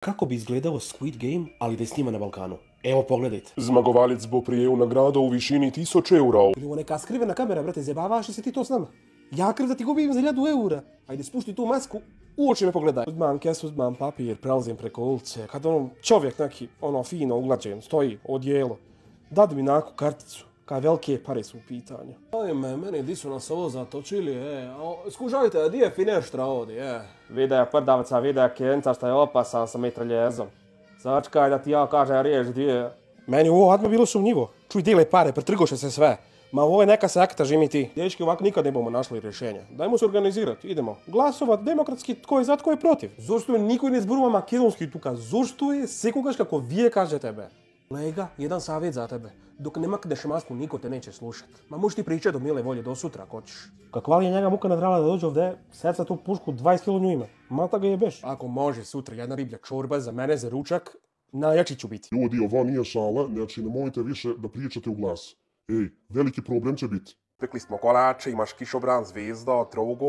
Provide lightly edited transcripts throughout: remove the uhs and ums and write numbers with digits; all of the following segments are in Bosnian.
Kako bi izgledao Squid Game, ali da je snima na Balkanu? Evo, pogledajte. Zmagovalec bo prijel nagrado u višini 1000 evrov. Ili ovo neka skrivena kamera, brate, zjebavaš li se ti to s nama? Ja kriv da ti gubim za 1000 eura. Ajde, spušti tu masku, u oči me pogledaj. Uzmam kesu, uzmam papir, prelazim preko ulice. Kad čovjek neki, fino uglađen, stoji, odijelo. Dad mi naku karticu. Kaj velike pare su u pitanju. Ajme, meni di su nas ovo zatočili, skužajte, di je fineštra ovdje, Vide prdavca, vide kenca šta je opasan sa mitraljezom. Sačkaj da ti ja kažem riječ dvije. Meni ovo odmah bilo sumnjivo. Čuj, dile pare, pretrgoše se sve. Ma ovo je neka sekta, žimi ti. Dječki, ovako nikad ne bomo našli rješenje. Dajmo se organizirati, idemo. Glasovat demokratski, tko je za, tko je protiv. Zašto je niko ne zbruma makedonski tuka? Zašto je sekogaš kako vije kaže tebe? Lega, jedan savjet za tebe. Dok ne makneš masku, niko te neće slušat. Ma možeš ti pričati do mile volje do sutra, ako hoćeš. Kakva li je njega muka nadrala da dođe ovdje, seca tu pušku 20 kg nju ima. Mata ga jebeš. Ako može sutra jedna riblja čorba za mene za ručak, najjači ću biti. Ljudi, ovo nije šala, znači nemojte više da pričate u glas. Ej, veliki problem će biti. Pekli smo kolače, imaš kišobran, zvezda, trogo,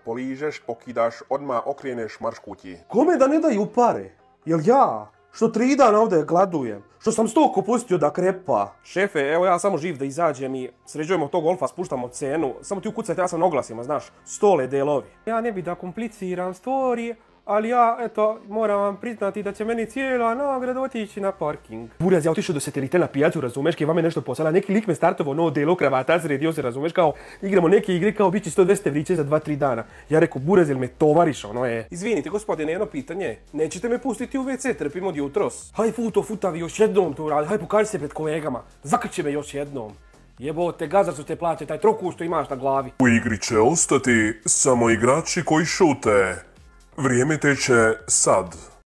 poližeš, pokidaš, odmah okreneš marš kući. Kome da ne daju pare? Jel ja? Što 3 dana ovdje gladujem? Što sam stoko pustio da krepa? Šefe, evo ja samo živ da izađem i sređujemo to golfa, spuštamo cenu. Samo ti ukucajte, ja sam na oglasima, znaš, stole delovi. Ja ne bi da kompliciram stvari, ali ja, eto, moram vam priznati da će meni cijela nagrada otići na parking. Buraz, ja otišao do satelite na pijacu, razumeš, kaj vam je nešto poslala, neki lik me startovo novo delo, kravata, sredio se, razumeš, kao igramo neke igre, kao bit će 100-200 evriće za 2-3 dana. Ja rekao, Buraz, jel me tovariš, Izvinite, gospodine, jedno pitanje, nećete me pustiti u WC, trpim od jutros. Haj futavi, još jednom to radi, haj pokaži se pred kolegama, zakrči me još jednom. Jebote, gazar su te plaće, taj troku što imaš na glavi. U igri će ostati samo igrači koji šute. Vrijeme teče sad.